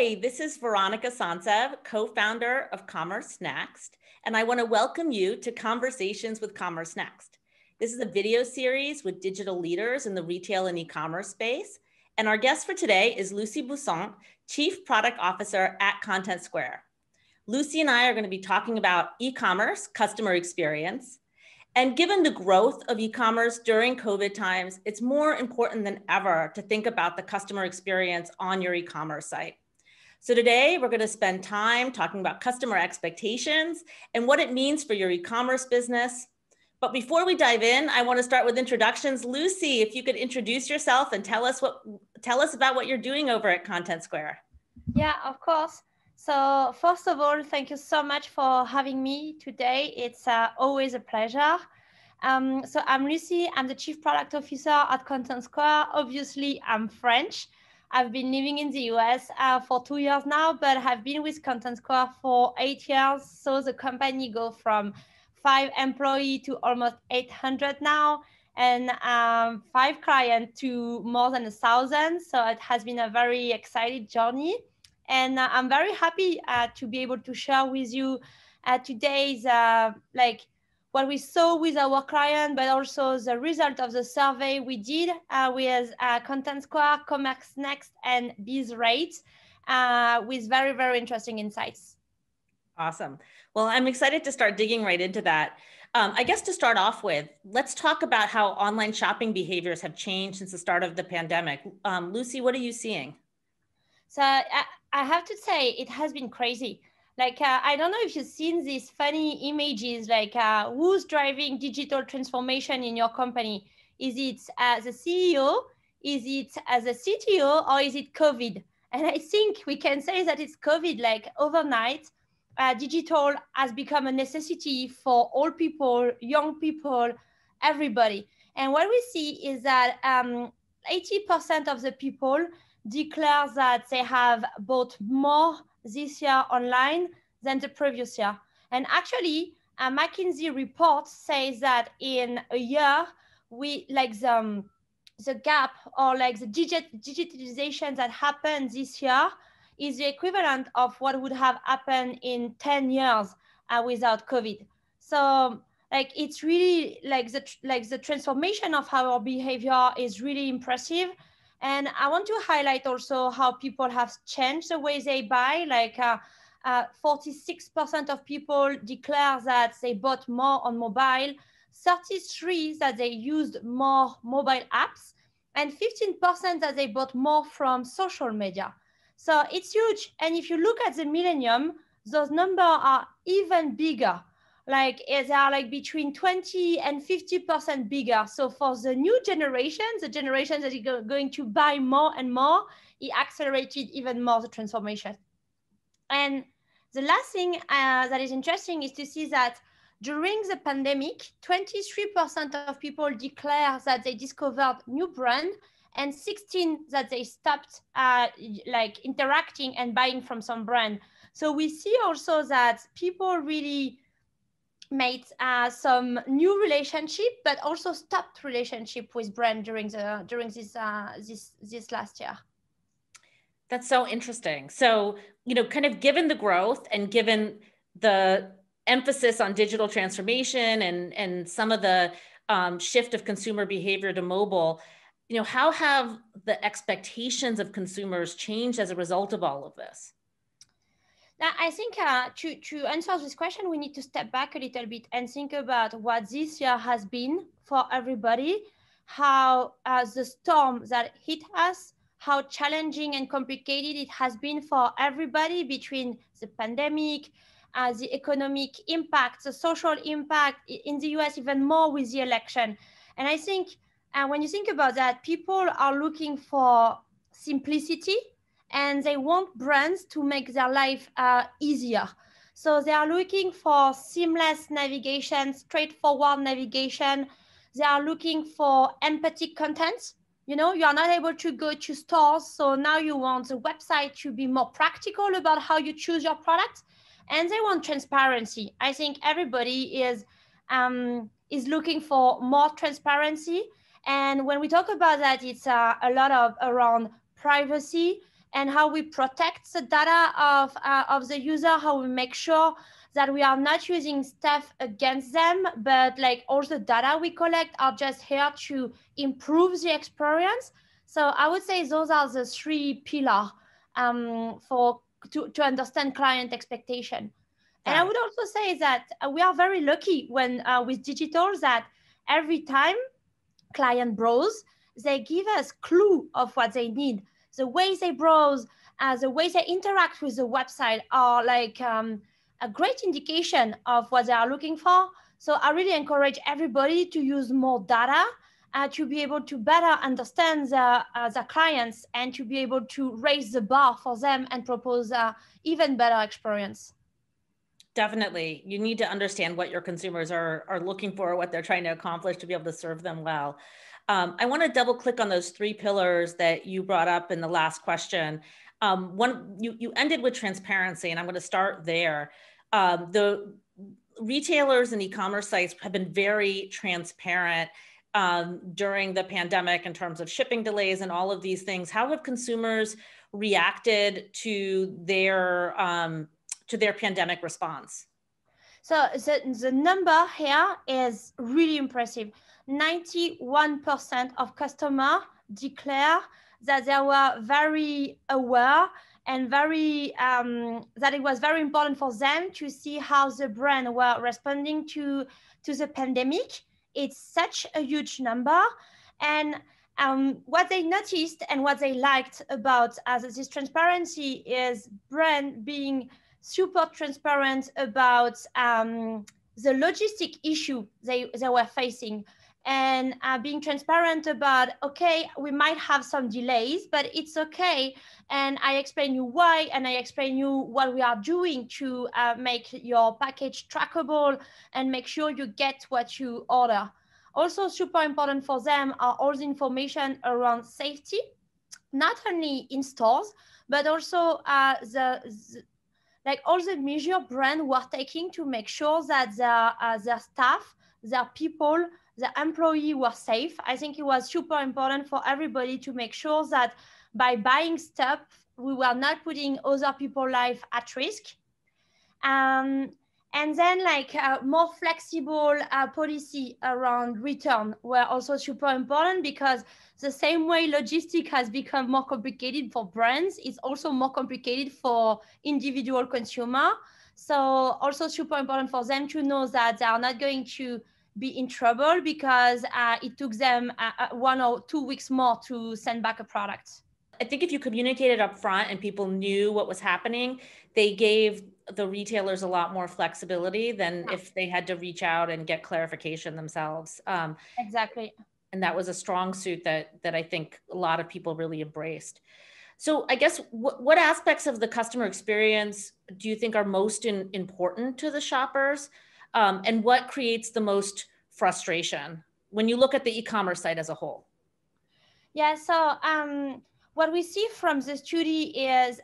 Hi, this is Veronika Sonsev, co-founder of CommerceNext, and I want to welcome you to Conversations with CommerceNext. This is a video series with digital leaders in the retail and e-commerce space, and our guest for today is Lucie Buisson, Chief Product Officer at Contentsquare. Lucie and I are going to be talking about e-commerce customer experience. And given the growth of e-commerce during COVID times, it's more important than ever to think about the customer experience on your e-commerce site. So today we're going to spend time talking about customer expectations and what it means for your e-commerce business. But before we dive in, I want to start with introductions. Lucie, if you could introduce yourself and tell us about what you're doing over at Contentsquare. Yeah, of course. So first of all, thank you so much for having me today. It's always a pleasure. So I'm Lucie. I'm the Chief Product Officer at Contentsquare. Obviously, I'm French. I've been living in the US for 2 years now, but have been with Contentsquare for 8 years. So the company goes from 5 employees to almost 800 now, and 5 clients to more than 1,000. So it has been a very exciting journey. And I'm very happy to be able to share with you today's what we saw with our client, but also the result of the survey we did with Contentsquare, CommerceNext, and BizRate with very, very interesting insights. Awesome. Well, I'm excited to start digging right into that. I guess to start off with, let's talk about how online shopping behaviors have changed since the start of the pandemic. Lucie, what are you seeing? So I have to say it has been crazy. I don't know if you've seen these funny images, who's driving digital transformation in your company? Is it the CEO? Is it as a CTO, or is it COVID? And I think we can say that it's COVID. Overnight, digital has become a necessity for all people, young people, everybody. And what we see is that 80% of the people declare that they have bought more this year online than the previous year. And actually, a McKinsey report says that in a year, the gap or the digitalization that happened this year is the equivalent of what would have happened in 10 years without COVID. So it's really the transformation of our behavior is really impressive. And I want to highlight also how people have changed the way they buy. 46% of people declare that they bought more on mobile, 33% that they used more mobile apps, and 15% that they bought more from social media. So it's huge. And if you look at the millennium, those numbers are even bigger. They are between 20 and 50% bigger. So for the new generation, the generation that is going to buy more and more, it accelerated even more the transformation. And the last thing that is interesting is to see that during the pandemic, 23% of people declare that they discovered new brand, and 16% that they stopped interacting and buying from some brand. So we see also that people really made some new relationship, but also stopped relationship with brand during this last year. That's so interesting. So, kind of given the growth and given the emphasis on digital transformation and some of the shift of consumer behavior to mobile, how have the expectations of consumers changed as a result of all of this? I think to answer this question, we need to step back a little bit and think about what this year has been for everybody, how the storm that hit us, how challenging and complicated it has been for everybody between the pandemic, the economic impact, the social impact in the US, even more with the election. And I think when you think about that, people are looking for simplicity, and they want brands to make their life easier. So they are looking for seamless navigation, straightforward navigation. They are looking for empathic content. You are not able to go to stores, so now you want the website to be more practical about how you choose your product, and they want transparency. I think everybody is looking for more transparency, and when we talk about that, it's a lot of around privacy and how we protect the data of the user, how we make sure that we are not using stuff against them, but like all the data we collect are just here to improve the experience. So I would say those are the three pillars to understand client expectation. And I would also say that we are very lucky when with digital that every time client browse, they give us clue of what they need. The way they browse, the way they interact with the website are like a great indication of what they are looking for. So I really encourage everybody to use more data to be able to better understand the clients and to be able to raise the bar for them and propose even better experience. Definitely. You need to understand what your consumers are looking for, what they're trying to accomplish to be able to serve them well. I want to double click on those three pillars that you brought up in the last question. One, you ended with transparency, and I'm going to start there. The retailers and e-commerce sites have been very transparent during the pandemic in terms of shipping delays and all of these things. How have consumers reacted to their pandemic response? So the number here is really impressive. 91% of customers declare that they were very aware and very that it was very important for them to see how the brand were responding to the pandemic. It's such a huge number. And what they noticed and what they liked about this transparency is brand being super transparent about the logistic issue they were facing, and being transparent about, okay, we might have some delays, but it's okay. And I explain you why, and I explain you what we are doing to make your package trackable and make sure you get what you order. Also super important for them are all the information around safety, not only in stores, but also like all the measure brand were taking to make sure that their staff, their people, the employee were safe. I think it was super important for everybody to make sure that by buying stuff, we were not putting other people's life at risk. And then like more flexible policy around return were also super important, because the same way logistics has become more complicated for brands, it's also more complicated for individual consumer. So also super important for them to know that they are not going to be in trouble because it took them 1 or 2 weeks more to send back a product. I think if you communicated up front and people knew what was happening, they gave the retailers a lot more flexibility than if they had to reach out and get clarification themselves. Exactly. And that was a strong suit that I think a lot of people really embraced. So I guess what aspects of the customer experience do you think are most important to the shoppers? And what creates the most frustration when you look at the e-commerce site as a whole? Yeah, so what we see from the study is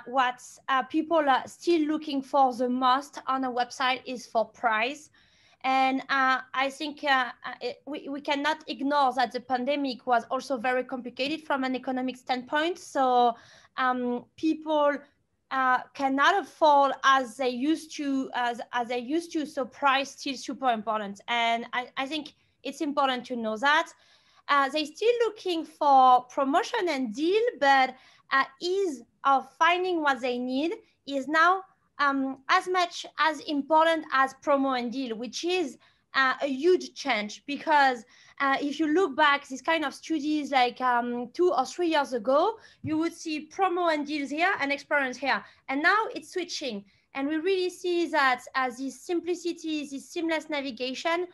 what people are still looking for the most on a website is for price. And I think we cannot ignore that the pandemic was also very complicated from an economic standpoint. So people cannot afford as they used to, so price still super important. And I think it's important to know that. They're still looking for promotion and deal, but ease of finding what they need is now as much as important as promo and deal, which is a huge change. Because if you look back, this kind of studies like 2 or 3 years ago, you would see promo and deals here and experience here. And now it's switching. And we really see that as this simplicity, this seamless navigation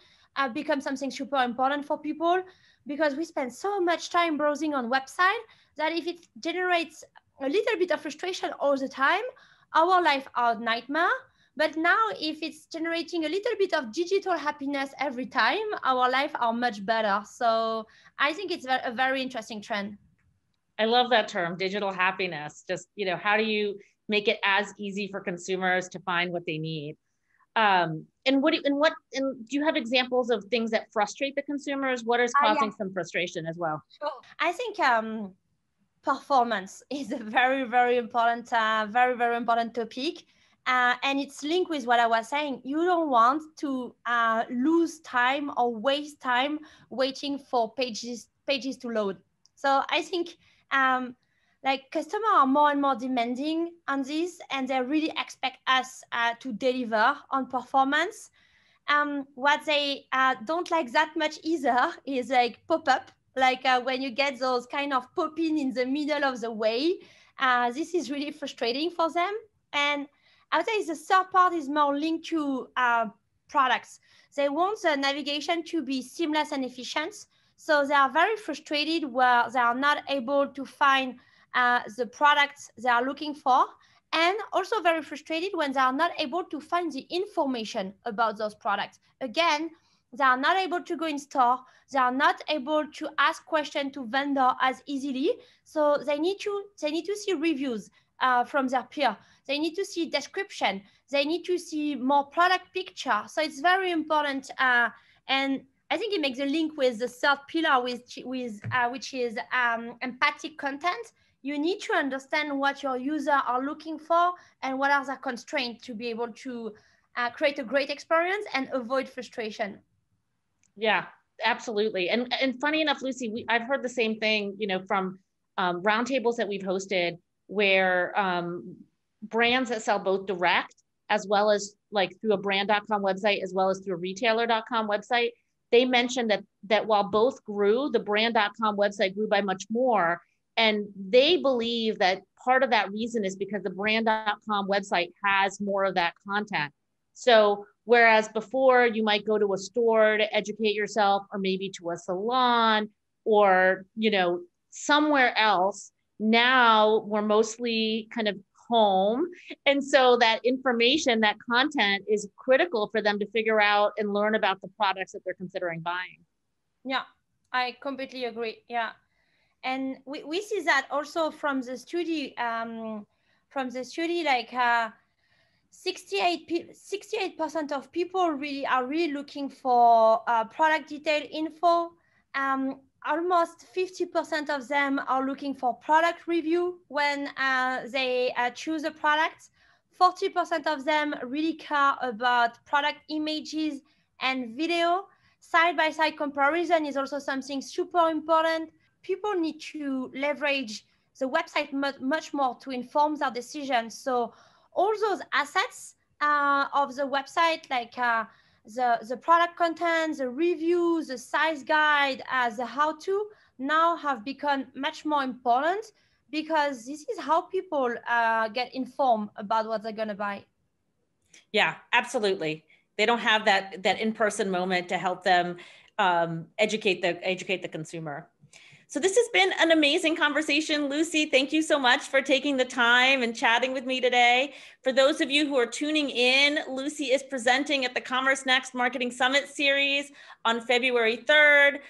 becomes something super important for people, because we spend so much time browsing on website that if it generates a little bit of frustration all the time, our life are a nightmare. But now if it's generating a little bit of digital happiness every time, our life are much better. So I think it's a very interesting trend. I love that term, digital happiness. Just, how do you make it as easy for consumers to find what they need? And do you have examples of things that frustrate the consumers? What is causing some frustration as well? Sure. I think performance is a very, very important, very important topic. And it's linked with what I was saying. You don't want to lose time or waste time waiting for pages to load. So I think like customers are more and more demanding on this, and they really expect us to deliver on performance. What they don't like that much either is like pop-up, like when you get those kind of pop-in in the middle of the way. This is really frustrating for them. And I would say the third part is more linked to products. They want the navigation to be seamless and efficient. So they are very frustrated where they are not able to find the products they are looking for, and also very frustrated when they are not able to find the information about those products. Again, they are not able to go in store. They are not able to ask questions to vendor as easily. So they need to see reviews from their peer. They need to see description. They need to see more product picture. So it's very important. And I think it makes a link with the third pillar, which is empathic content. You need to understand what your users are looking for and what are their constraints to be able to create a great experience and avoid frustration. Yeah, absolutely. And funny enough, Lucie, I've heard the same thing, you know, from roundtables that we've hosted where brands that sell both direct as well as like through a brand.com website, as well as through a retailer.com website, they mentioned that while both grew, the brand.com website grew by much more. And they believe that part of that reason is because the brand.com website has more of that content. So whereas before you might go to a store to educate yourself, or maybe to a salon, or, you know, somewhere else, now we're mostly kind of home. And so that information, that content is critical for them to figure out and learn about the products that they're considering buying. Yeah, I completely agree. Yeah. And we see that also from the study, like 68% of people are really looking for product detail info. Almost 50% of them are looking for product review when they choose a product. 40% of them really care about product images and video. Side-by-side comparison is also something super important. People need to leverage the website much more to inform their decisions. So all those assets of the website, like the product content, the reviews, the size guide, the how-to, now have become much more important, because this is how people get informed about what they're going to buy. Yeah, absolutely. They don't have that in-person moment to help them educate the consumer. So this has been an amazing conversation, Lucie. Thank you so much for taking the time and chatting with me today. For those of you who are tuning in, Lucie is presenting at the CommerceNext Marketing Summit Series on February 3rd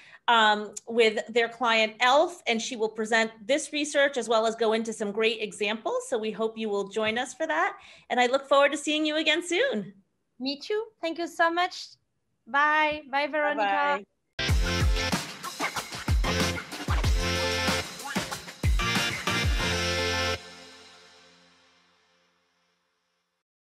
with their client Elf, and she will present this research as well as go into some great examples. So we hope you will join us for that. And I look forward to seeing you again soon. Me too. Thank you so much. Bye. Bye, Veronika. Bye-bye.